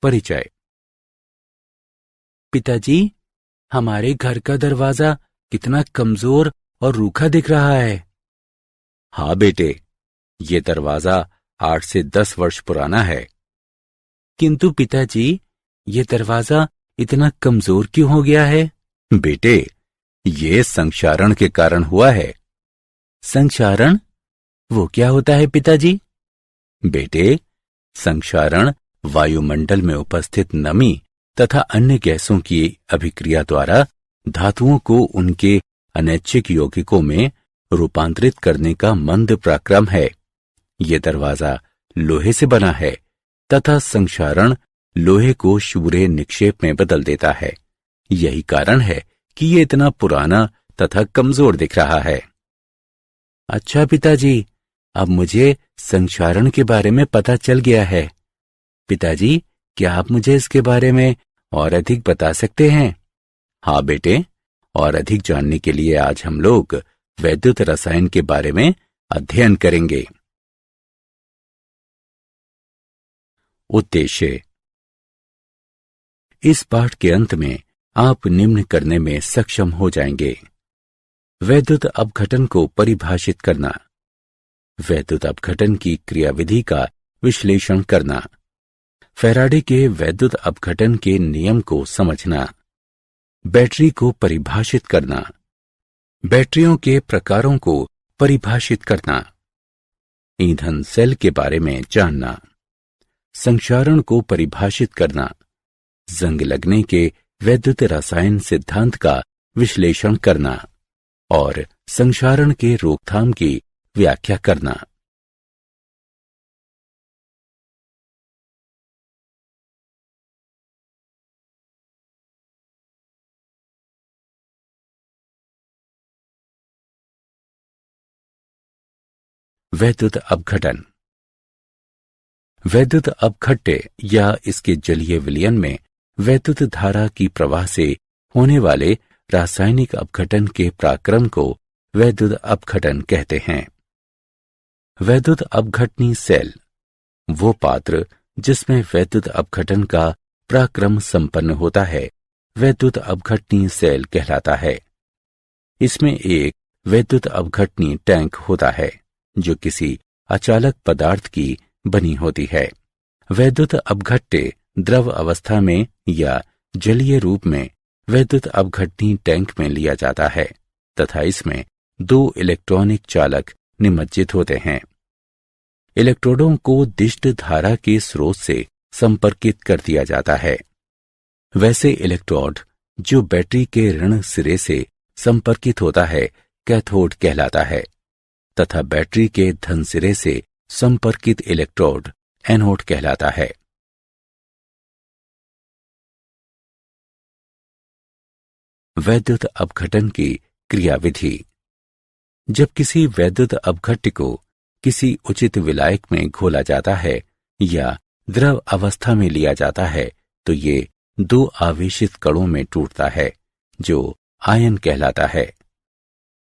परिचय। पिताजी, हमारे घर का दरवाजा कितना कमजोर और रूखा दिख रहा है। हाँ बेटे, ये दरवाजा 8 से 10 वर्ष पुराना है। किंतु पिताजी, ये दरवाजा इतना कमजोर क्यों हो गया है? बेटे, ये संक्षारण के कारण हुआ है। संक्षारण? वो क्या होता है पिताजी? बेटे, संक्षारण वायुमंडल में उपस्थित नमी तथा अन्य गैसों की अभिक्रिया द्वारा धातुओं को उनके अनैच्छिक यौगिकों में रूपांतरित करने का मंद प्रक्रम है। ये दरवाजा लोहे से बना है तथा संक्षारण लोहे को शूरे निक्षेप में बदल देता है। यही कारण है कि ये इतना पुराना तथा कमजोर दिख रहा है। अच्छा पिताजी, अब मुझे संक्षारण के बारे में पता चल गया है। पिताजी, क्या आप मुझे इसके बारे में और अधिक बता सकते हैं? हाँ बेटे, और अधिक जानने के लिए आज हम लोग वैद्युत रसायन के बारे में अध्ययन करेंगे। उद्देश्य। इस पाठ के अंत में आप निम्न करने में सक्षम हो जाएंगे। वैद्युत अपघटन को परिभाषित करना, वैद्युत अपघटन की क्रियाविधि का विश्लेषण करना, फैराडे के वैद्युत अपघटन के नियम को समझना, बैटरी को परिभाषित करना, बैटरियों के प्रकारों को परिभाषित करना, ईंधन सेल के बारे में जानना, संक्षारण को परिभाषित करना, जंग लगने के वैद्युत रसायन सिद्धांत का विश्लेषण करना और संक्षारण के रोकथाम की व्याख्या करना। वैद्युत अपघटन। वैद्युत अपघट्य या इसके जलीय विलयन में वैद्युत धारा की प्रवाह से होने वाले रासायनिक अपघटन के पराक्रम को वैद्युत अपघटन कहते हैं। वैद्युत अपघटनी सेल वो पात्र जिसमें वैद्युत अपघटन का पराक्रम संपन्न होता है, वैद्युत अपघटनी सेल कहलाता है। इसमें एक वैद्युत अपघटनी टैंक होता है जो किसी अचालक पदार्थ की बनी होती है। वैद्युत अपघट्य द्रव अवस्था में या जलीय रूप में वैद्युत अपघटनी टैंक में लिया जाता है तथा इसमें 2 इलेक्ट्रॉनिक चालक निमज्जित होते हैं। इलेक्ट्रोडों को दिष्ट धारा के स्रोत से संपर्कित कर दिया जाता है। वैसे इलेक्ट्रोड जो बैटरी के ऋण सिरे से संपर्कित होता है कैथोड कहलाता है तथा बैटरी के धन सिरे से संपर्कित इलेक्ट्रोड एनोड कहलाता है। वैद्युत अपघटन की क्रियाविधि। जब किसी वैद्युत अपघट्य को किसी उचित विलायक में घोला जाता है या द्रव अवस्था में लिया जाता है तो ये 2 आवेशित कणों में टूटता है जो आयन कहलाता है।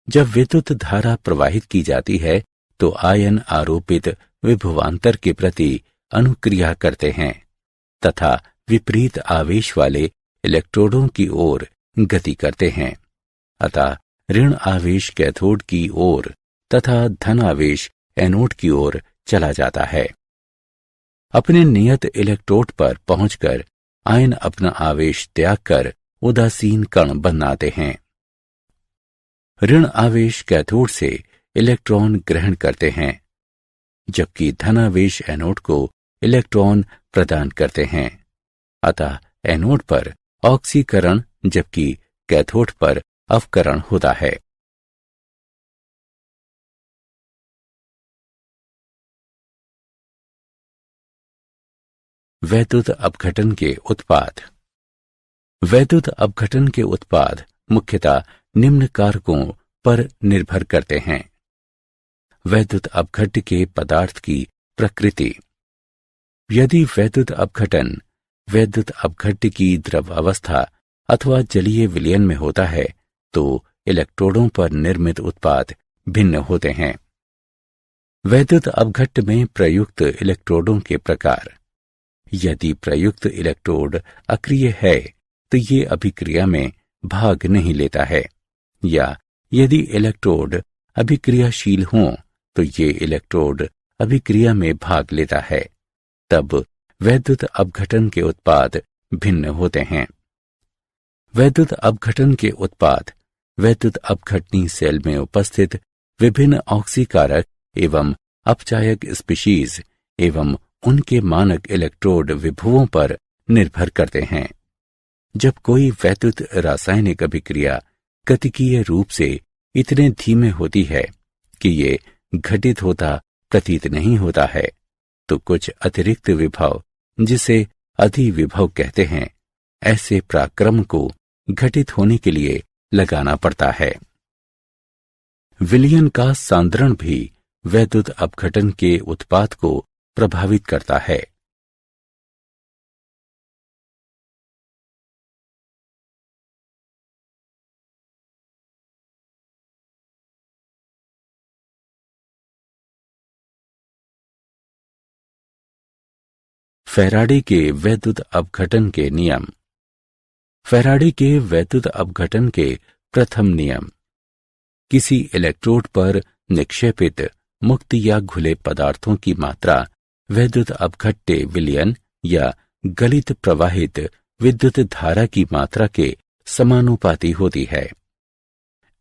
जब विद्युत धारा प्रवाहित की जाती है तो आयन आरोपित विभवांतर के प्रति अनुक्रिया करते हैं तथा विपरीत आवेश वाले इलेक्ट्रोडों की ओर गति करते हैं। अतः ऋण आवेश कैथोड की ओर तथा धन आवेश एनोड की ओर चला जाता है। अपने नियत इलेक्ट्रोड पर पहुंचकर आयन अपना आवेश त्याग कर उदासीन कण बनाते हैं। ऋण आवेश कैथोड से इलेक्ट्रॉन ग्रहण करते हैं जबकि धनावेश एनोड को इलेक्ट्रॉन प्रदान करते हैं। अतः एनोड पर ऑक्सीकरण जबकि कैथोड पर अवकरण होता है। वैद्युत अपघटन के उत्पाद। वैद्युत अपघटन के उत्पाद मुख्यतः निम्न कारकों पर निर्भर करते हैं। वैद्युत अपघट्य के पदार्थ की प्रकृति। यदि वैद्युत अपघटन वैद्युत अपघट्य की द्रव अवस्था अथवा जलीय विलयन में होता है तो इलेक्ट्रोडों पर निर्मित उत्पाद भिन्न होते हैं। वैद्युत अपघट्य में प्रयुक्त इलेक्ट्रोडों के प्रकार। यदि प्रयुक्त इलेक्ट्रोड अक्रिय है तो ये अभिक्रिया में भाग नहीं लेता है, या यदि इलेक्ट्रोड अभिक्रियाशील हों तो ये इलेक्ट्रोड अभिक्रिया में भाग लेता है। तब वैद्युत अपघटन के उत्पाद भिन्न होते हैं। वैद्युत अपघटन के उत्पाद वैद्युत अपघटनी सेल में उपस्थित विभिन्न ऑक्सीकारक एवं अपचायक स्पीशीज एवं उनके मानक इलेक्ट्रोड विभवों पर निर्भर करते हैं। जब कोई वैद्युत रासायनिक अभिक्रिया गतिकीय रूप से इतने धीमे होती है कि ये घटित होता प्रतीत नहीं होता है, तो कुछ अतिरिक्त विभव, जिसे अधिविभव कहते हैं, ऐसे पराक्रम को घटित होने के लिए लगाना पड़ता है। विलयन का सांद्रण भी वैद्युत अपघटन के उत्पाद को प्रभावित करता है। फैराडे के वैद्युत अपघटन के नियम। फैराडे के वैद्युत अपघटन के प्रथम नियम। किसी इलेक्ट्रोड पर निक्षेपित मुक्त या घुले पदार्थों की मात्रा वैद्युत अपघट्य विलयन या गलित प्रवाहित विद्युत धारा की मात्रा के समानुपाती होती है।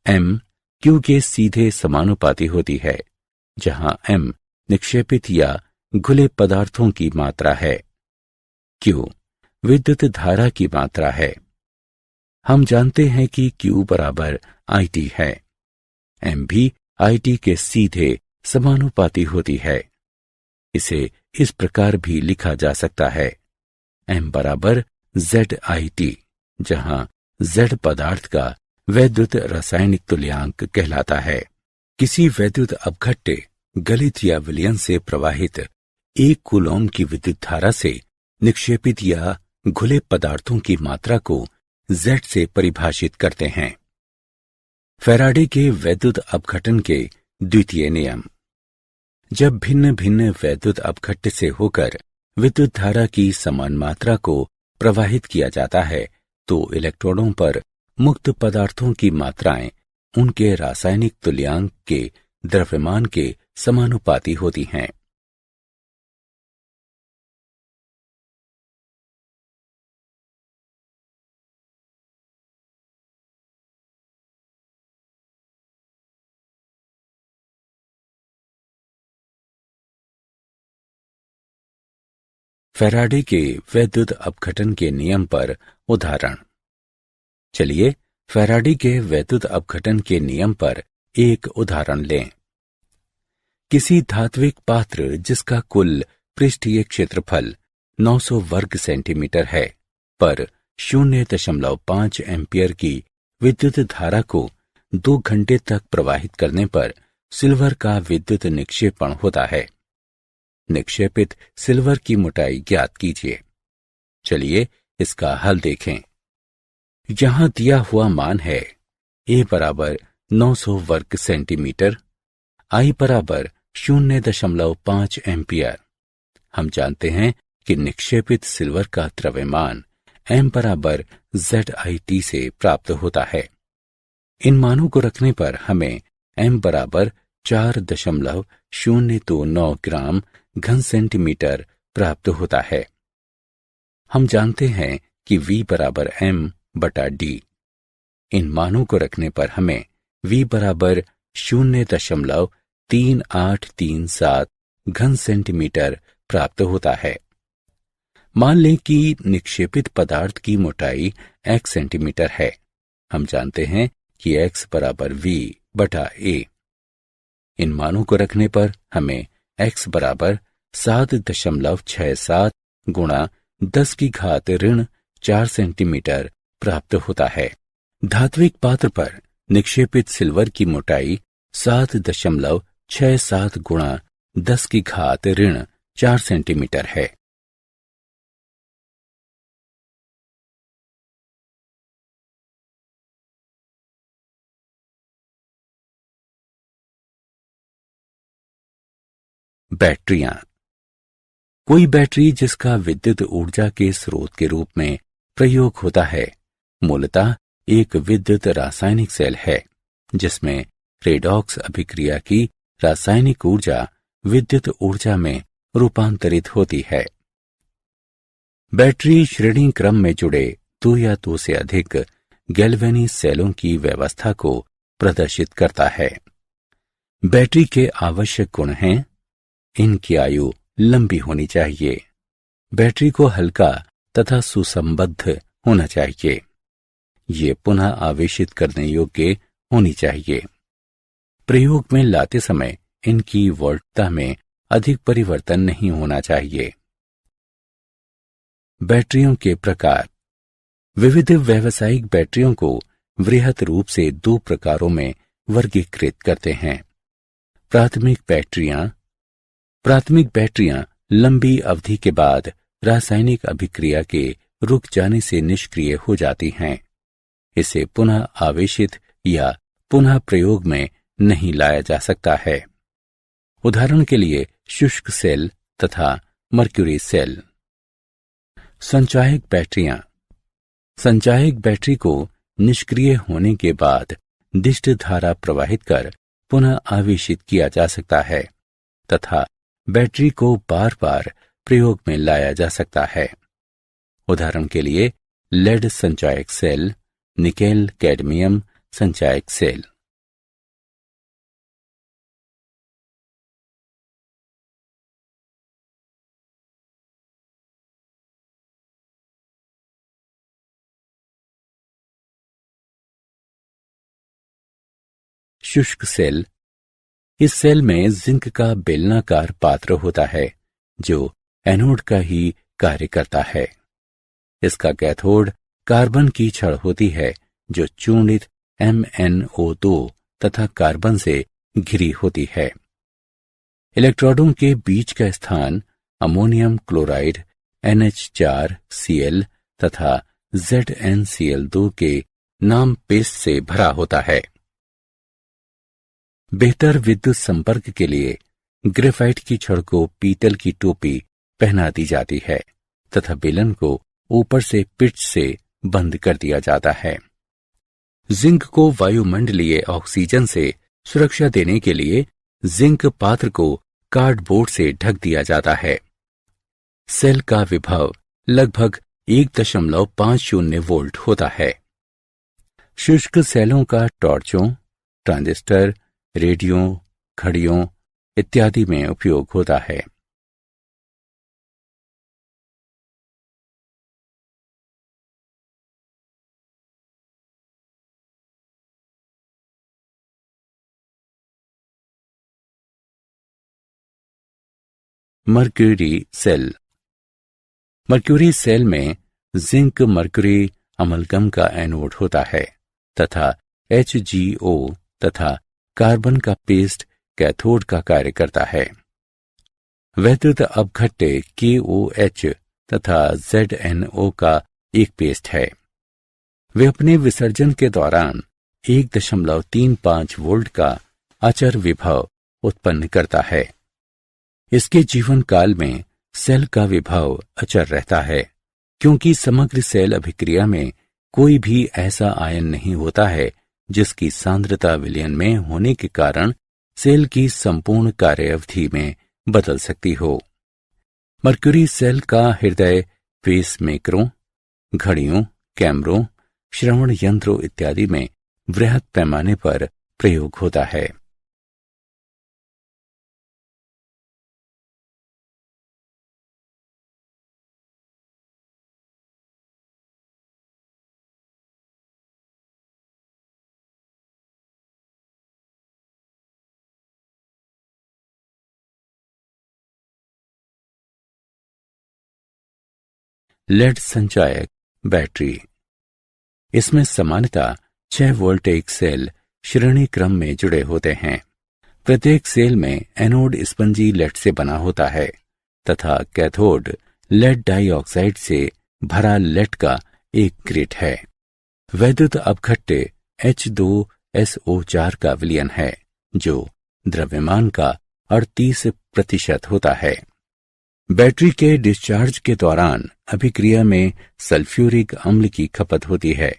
m q के सीधे समानुपाती होती है, जहां m निक्षेपित या घुले पदार्थों की मात्रा है, q विद्युत धारा की मात्रा है। हम जानते हैं कि q बराबर IT है। m भी IT के सीधे समानुपाती होती है। इसे इस प्रकार भी लिखा जा सकता है, m बराबर ZIT, जहां Z पदार्थ का वैद्युत रासायनिक तुल्यांक कहलाता है। किसी वैद्युत अपघट्य गलित या विलयन से प्रवाहित 1 कूलॉम की विद्युत धारा से निक्षेपित या घुले पदार्थों की मात्रा को Z से परिभाषित करते हैं। फैराडे के वैद्युत अपघटन के द्वितीय नियम। जब भिन्न भिन्न वैद्युत अपघट्य से होकर विद्युत धारा की समान मात्रा को प्रवाहित किया जाता है, तो इलेक्ट्रोडों पर मुक्त पदार्थों की मात्राएं उनके रासायनिक तुल्यांक के द्रव्यमान के समानुपाती होती हैं। फैराडे के वैद्युत अपघटन के नियम पर उदाहरण। चलिए फैराडे के वैद्युत अपघटन के नियम पर एक उदाहरण लें। किसी धात्विक पात्र जिसका कुल पृष्ठीय क्षेत्रफल 900 वर्ग सेंटीमीटर है, पर 0.5 एम्पियर की विद्युत धारा को 2 घंटे तक प्रवाहित करने पर सिल्वर का विद्युत निक्षेपण होता है। निक्षेपित सिल्वर की मोटाई ज्ञात कीजिए। चलिए इसका हल देखें। यहां दिया हुआ मान है A बराबर 900 वर्ग सेंटीमीटर, I बराबर 0.5 एम्पियर। हम जानते हैं कि निक्षेपित सिल्वर का द्रव्यमान m बराबर ZIT से प्राप्त होता है। इन मानों को रखने पर हमें m बराबर 4.029 ग्राम घन सेंटीमीटर प्राप्त होता है। हम जानते हैं कि V बराबर m बटा d। इन मानों को रखने पर हमें V बराबर 0.3837 घन सेंटीमीटर प्राप्त होता है। मान लें कि निक्षेपित पदार्थ की मोटाई x सेंटीमीटर है। हम जानते हैं कि x बराबर V बटा A। इन मानों को रखने पर हमें x बराबर 7.67 गुणा 10 की घात ऋण 4 सेंटीमीटर प्राप्त होता है। धात्विक पात्र पर निक्षेपित सिल्वर की मोटाई 7.67 गुणा 10 की घात ऋण 4 सेंटीमीटर है। बैटरियां। कोई बैटरी जिसका विद्युत ऊर्जा के स्रोत के रूप में प्रयोग होता है मूलतः एक विद्युत रासायनिक सेल है, जिसमें रेडॉक्स अभिक्रिया की रासायनिक ऊर्जा विद्युत ऊर्जा में रूपांतरित होती है। बैटरी श्रेणी क्रम में जुड़े 2 या 2 से अधिक गैल्वेनी सेलों की व्यवस्था को प्रदर्शित करता है। बैटरी के आवश्यक गुण हैं, इनकी आयु लंबी होनी चाहिए, बैटरी को हल्का तथा सुसंबद्ध होना चाहिए, ये पुनः आवेशित करने योग्य होनी चाहिए, प्रयोग में लाते समय इनकी वोल्टता में अधिक परिवर्तन नहीं होना चाहिए। बैटरियों के प्रकार। विविध व्यावसायिक बैटरियों को वृहत रूप से 2 प्रकारों में वर्गीकृत करते हैं। प्राथमिक बैटरियां लंबी अवधि के बाद रासायनिक अभिक्रिया के रुक जाने से निष्क्रिय हो जाती हैं। इसे पुनः आवेशित या पुनः प्रयोग में नहीं लाया जा सकता है। उदाहरण के लिए शुष्क सेल तथा मर्क्यूरी सेल। संचायक बैटरी को निष्क्रिय होने के बाद दिष्ट धारा प्रवाहित कर पुनः आवेशित किया जा सकता है तथा बैटरी को बार बार प्रयोग में लाया जा सकता है। उदाहरण के लिए लेड संचायक सेल, निकेल कैडमियम संचायक सेल। शुष्क सेल। इस सेल में जिंक का बेलनाकार पात्र होता है जो एनोड का ही कार्य करता है। इसका कैथोड कार्बन की छड़ होती है जो चूर्णित MnO2 तथा कार्बन से घिरी होती है। इलेक्ट्रोडों के बीच का स्थान अमोनियम क्लोराइड NH4Cl तथा ZnCl2 के नाम पेस्ट से भरा होता है। बेहतर विद्युत संपर्क के लिए ग्रेफाइट की छड़ को पीतल की टोपी पहना दी जाती है तथा बेलन को ऊपर से पिच से बंद कर दिया जाता है। जिंक को वायुमंडलीय ऑक्सीजन से सुरक्षा देने के लिए जिंक पात्र को कार्डबोर्ड से ढक दिया जाता है। सेल का विभव लगभग 1.50 वोल्ट होता है। शुष्क सेलों का टॉर्चों, ट्रांजिस्टर, रेडियो, घड़ियों इत्यादि में उपयोग होता है। Mercury cell. मर्क्यूरी सेल में जिंक मर्क्यूरी अमलगम का एनोड होता है तथा HgO तथा कार्बन का पेस्ट कैथोड का कार्य करता है। वैद्युत अपघट्य KOH तथा ZnO का एक पेस्ट है। वे अपने विसर्जन के दौरान 1.35 वोल्ट का अचर विभव उत्पन्न करता है। इसके जीवन काल में सेल का विभव अचर रहता है, क्योंकि समग्र सेल अभिक्रिया में कोई भी ऐसा आयन नहीं होता है जिसकी सांद्रता विलयन में होने के कारण सेल की संपूर्ण कार्य अवधि में बदल सकती हो। मर्क्यूरी सेल का हृदय पेसमेकरों, घड़ियों, कैमरों, श्रवण यंत्रों इत्यादि में वृहत पैमाने पर प्रयोग होता है। लेड संचायक बैटरी। इसमें सामान्यतः 6 वोल्ट एक सेल श्रेणी क्रम में जुड़े होते हैं। प्रत्येक सेल में एनोड स्पंजी लेड से बना होता है तथा कैथोड लेड डाइऑक्साइड से भरा लेड का एक ग्रिड है। वैद्युत अपघट्य H2SO4 का विलयन है जो द्रव्यमान का 38% होता है। बैटरी के डिस्चार्ज के दौरान अभिक्रिया में सल्फ्यूरिक अम्ल की खपत होती है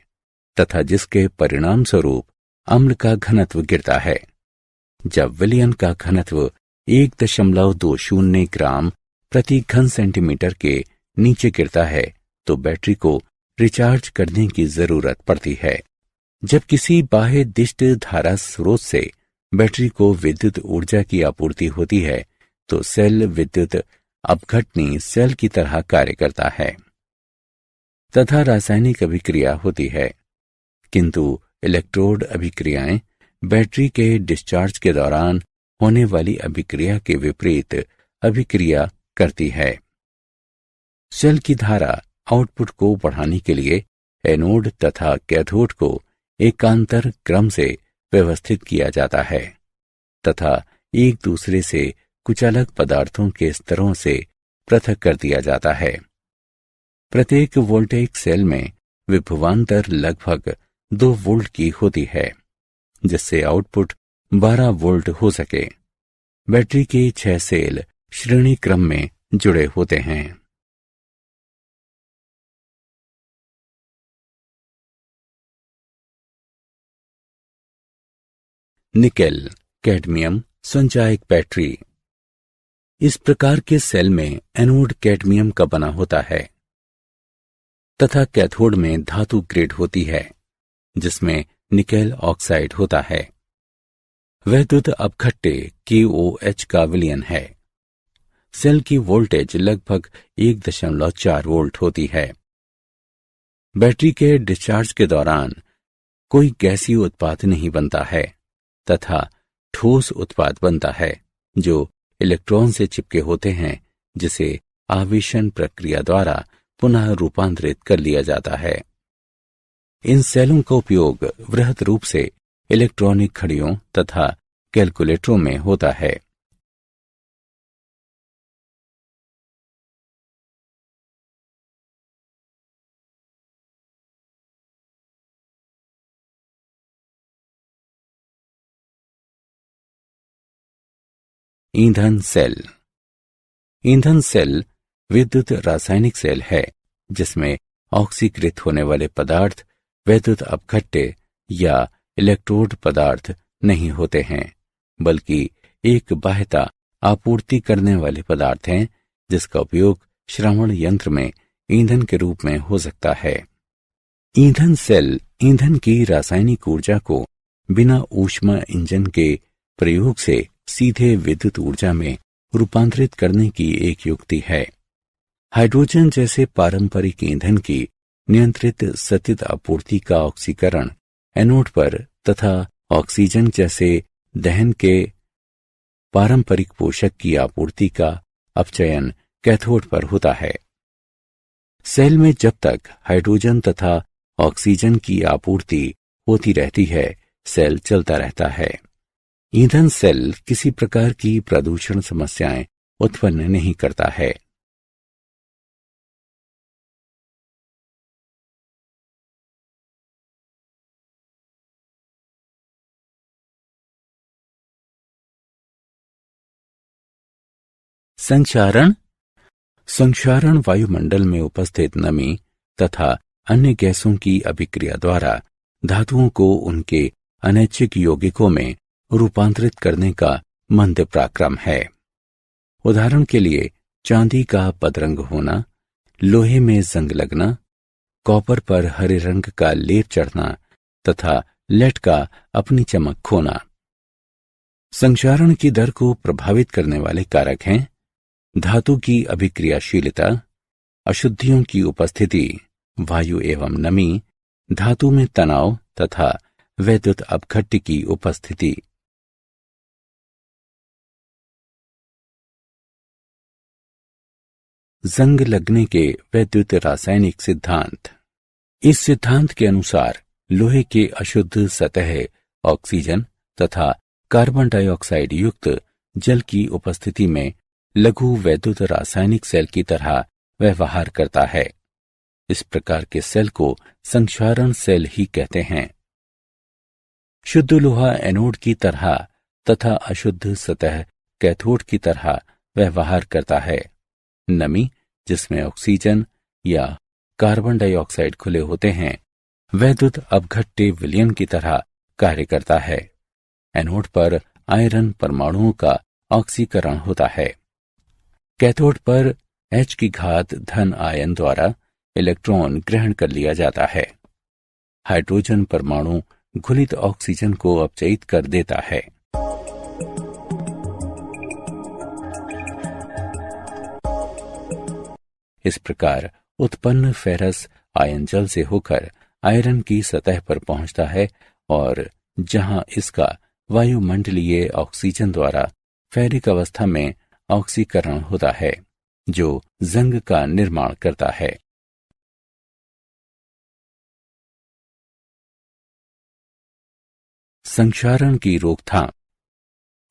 तथा जिसके परिणाम स्वरूप अम्ल का घनत्व गिरता है। जब विलयन का घनत्व 1.20 ग्राम प्रति घन सेंटीमीटर के नीचे गिरता है तो बैटरी को रिचार्ज करने की जरूरत पड़ती है। जब किसी बाह्य दिष्ट धारा स्रोत से बैटरी को विद्युत ऊर्जा की आपूर्ति होती है तो सेल विद्युत अपघटनी सेल की तरह कार्य करता है तथा रासायनिक अभिक्रिया होती है, किंतु इलेक्ट्रोड अभिक्रियाएं बैटरी के डिस्चार्ज के दौरान होने वाली अभिक्रिया के विपरीत अभिक्रिया करती है। सेल की धारा आउटपुट को बढ़ाने के लिए एनोड तथा कैथोड को एकांतर क्रम से व्यवस्थित किया जाता है तथा एक दूसरे से कुछ अलग पदार्थों के स्तरों से पृथक कर दिया जाता है। प्रत्येक वोल्टेज सेल में विभवांतर लगभग 2 वोल्ट की होती है जिससे आउटपुट 12 वोल्ट हो सके। बैटरी के 6 सेल श्रेणी क्रम में जुड़े होते हैं। निकेल कैडमियम संचायक बैटरी। इस प्रकार के सेल में एनोड कैडमियम का बना होता है तथा कैथोड में धातु ग्रेड होती है जिसमें निकेल ऑक्साइड होता है। वैद्युत अपघट्य KOH का विलयन है। सेल की वोल्टेज लगभग 1.4 वोल्ट होती है। बैटरी के डिस्चार्ज के दौरान कोई गैसीय उत्पाद नहीं बनता है तथा ठोस उत्पाद बनता है जो इलेक्ट्रॉन से चिपके होते हैं जिसे आवेशन प्रक्रिया द्वारा पुनः रूपांतरित कर लिया जाता है। इन सेलों का उपयोग वृहत रूप से इलेक्ट्रॉनिक घड़ियों तथा कैलकुलेटरों में होता है। ईंधन सेल। ईंधन सेल विद्युत रासायनिक सेल है जिसमें ऑक्सीकृत होने वाले पदार्थ वैद्युत अपघट्य या इलेक्ट्रोड पदार्थ नहीं होते हैं बल्कि एक बाह्यता आपूर्ति करने वाले पदार्थ हैं जिसका उपयोग श्रवण यंत्र में ईंधन के रूप में हो सकता है। ईंधन सेल ईंधन की रासायनिक ऊर्जा को बिना ऊष्मा इंजन के प्रयोग से सीधे विद्युत ऊर्जा में रूपांतरित करने की एक युक्ति है। हाइड्रोजन जैसे पारंपरिक ईंधन की नियंत्रित सतत आपूर्ति का ऑक्सीकरण एनोड पर तथा ऑक्सीजन जैसे दहन के पारंपरिक पोषक की आपूर्ति का अपचयन कैथोड पर होता है। सेल में जब तक हाइड्रोजन तथा ऑक्सीजन की आपूर्ति होती रहती है सेल चलता रहता है। ईंधन सेल किसी प्रकार की प्रदूषण समस्याएं उत्पन्न नहीं करता है। संक्षारण। संक्षारण वायुमंडल में उपस्थित नमी तथा अन्य गैसों की अभिक्रिया द्वारा धातुओं को उनके अनैच्छिक यौगिकों में रूपांतरित करने का मंद पराक्रम है। उदाहरण के लिए चांदी का बदरंग होना, लोहे में जंग लगना, कॉपर पर हरे रंग का लेप चढ़ना तथा लेड का अपनी चमक खोना। संक्षारण की दर को प्रभावित करने वाले कारक हैं धातु की अभिक्रियाशीलता, अशुद्धियों की उपस्थिति, वायु एवं नमी, धातु में तनाव तथा वैद्युत अपघट्य की उपस्थिति। जंग लगने के वैद्युत रासायनिक सिद्धांत। इस सिद्धांत के अनुसार लोहे के अशुद्ध सतह ऑक्सीजन तथा कार्बन डाइऑक्साइड युक्त जल की उपस्थिति में लघु वैद्युत रासायनिक सेल की तरह व्यवहार करता है। इस प्रकार के सेल को संक्षारण सेल ही कहते हैं। शुद्ध लोहा एनोड की तरह तथा अशुद्ध सतह कैथोड की तरह व्यवहार करता है। नमी, जिसमें ऑक्सीजन या कार्बन डाइऑक्साइड खुले होते हैं, वैद्युत अपघट्य विलयन की तरह कार्य करता है। एनोड पर आयरन परमाणुओं का ऑक्सीकरण होता है। कैथोड पर H की घात धन आयन द्वारा इलेक्ट्रॉन ग्रहण कर लिया जाता है। हाइड्रोजन परमाणु घुलित ऑक्सीजन को अपचयित कर देता है। इस प्रकार उत्पन्न फेरस आयन जल से होकर आयरन की सतह पर पहुंचता है और जहां इसका वायुमंडलीय ऑक्सीजन द्वारा फेरिक अवस्था में ऑक्सीकरण होता है, जो जंग का निर्माण करता है। संक्षारण की रोकथाम।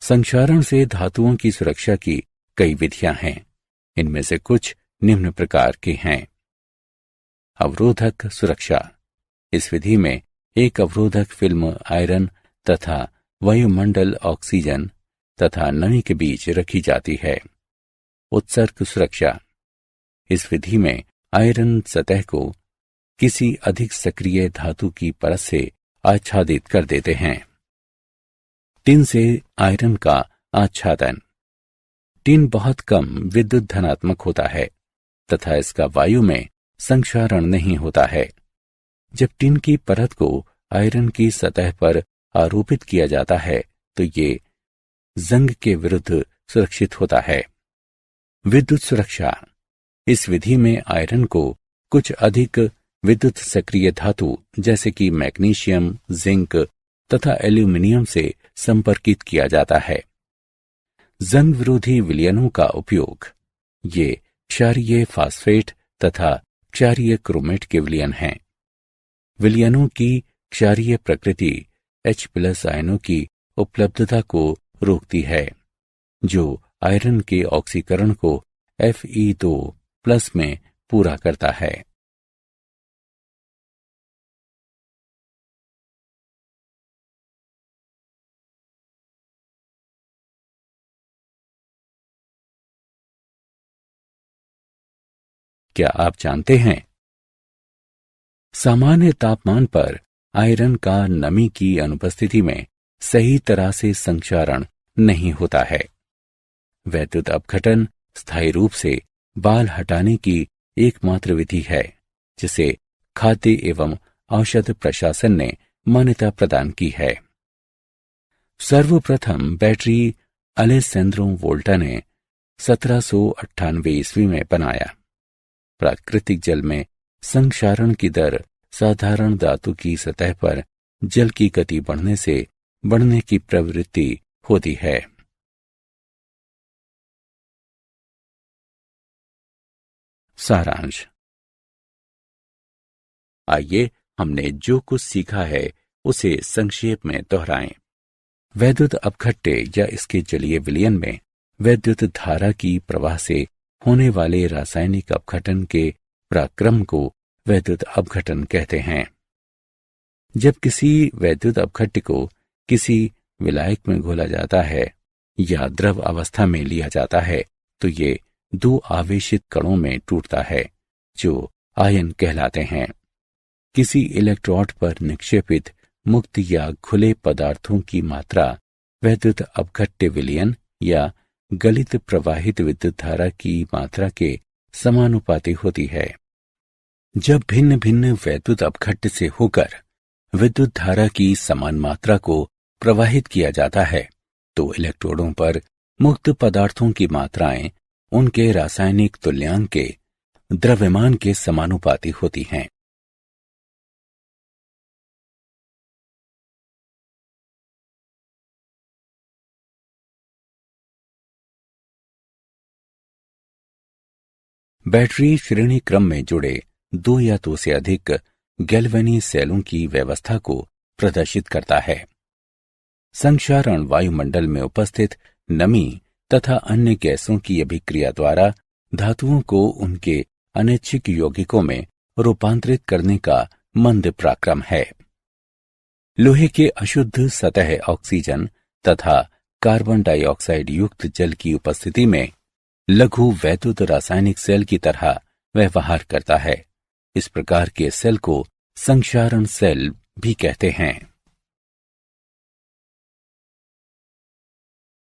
संक्षारण से धातुओं की सुरक्षा की कई विधियां हैं। इनमें से कुछ निम्न प्रकार के हैं। अवरोधक सुरक्षा। इस विधि में एक अवरोधक फिल्म आयरन तथा वायुमंडल ऑक्सीजन तथा नमी के बीच रखी जाती है। उत्सर्ग सुरक्षा। इस विधि में आयरन सतह को किसी अधिक सक्रिय धातु की परत से आच्छादित कर देते हैं। टिन से आयरन का आच्छादन। टिन बहुत कम विद्युत धनात्मक होता है तथा इसका वायु में संक्षारण नहीं होता है। जब टिन की परत को आयरन की सतह पर आरोपित किया जाता है तो ये जंग के विरुद्ध सुरक्षित होता है। विद्युत सुरक्षा। इस विधि में आयरन को कुछ अधिक विद्युत सक्रिय धातु जैसे कि मैग्नीशियम, जिंक तथा एल्यूमिनियम से संपर्कित किया जाता है। जंग विरोधी विलयनों का उपयोग। ये क्षारीय फास्फेट तथा क्षारीय क्रोमेट के विलयन हैं। विलयनों की क्षारीय प्रकृति H+ आयनों की उपलब्धता को रोकती है, जो आयरन के ऑक्सीकरण को Fe2+ में पूरा करता है। क्या आप जानते हैं, सामान्य तापमान पर आयरन का नमी की अनुपस्थिति में सही तरह से संक्षारण नहीं होता है। वैद्युत अपघटन स्थायी रूप से बाल हटाने की एकमात्र विधि है जिसे खाद्य एवं औषध प्रशासन ने मान्यता प्रदान की है। सर्वप्रथम बैटरी अलेसेंद्रो वोल्टा ने 1798 ईस्वी में बनाया। प्राकृतिक जल में संक्षारण की दर साधारण धातु की सतह पर जल की गति बढ़ने से बढ़ने की प्रवृत्ति होती है। सारांश। आइए हमने जो कुछ सीखा है उसे संक्षेप में दोहराएं। वैद्युत अपघट्य या इसके जलीय विलयन में वैद्युत धारा की प्रवाह से होने वाले रासायनिक अपघटन के पराक्रम को वैद्युत अपघटन कहते हैं। जब किसी वैद्युत अपघट्य को किसी विलायक में घोला जाता है या द्रव अवस्था में लिया जाता है तो ये दो आवेशित कणों में टूटता है जो आयन कहलाते हैं। किसी इलेक्ट्रोड पर निक्षेपित मुक्त या खुले पदार्थों की मात्रा वैद्युत अपघट्य विलयन या गलित प्रवाहित विद्युत धारा की मात्रा के समानुपाती होती है। जब भिन्न भिन्न वैद्युत अपघट्य से होकर विद्युत धारा की समान मात्रा को प्रवाहित किया जाता है तो इलेक्ट्रोडों पर मुक्त पदार्थों की मात्राएं उनके रासायनिक तुल्यांक के द्रव्यमान के समानुपाती होती हैं। बैटरी श्रेणी क्रम में जुड़े दो या दो से अधिक गैल्वेनी सेलों की व्यवस्था को प्रदर्शित करता है। संक्षारण वायुमंडल में उपस्थित नमी तथा अन्य गैसों की अभिक्रिया द्वारा धातुओं को उनके अनैच्छिक यौगिकों में रूपांतरित करने का मंद पराक्रम है। लोहे के अशुद्ध सतह ऑक्सीजन तथा कार्बन डाइऑक्साइड युक्त जल की उपस्थिति में लघु वैद्युत रासायनिक सेल की तरह व्यवहार करता है। इस प्रकार के सेल को संक्षारण सेल भी कहते हैं।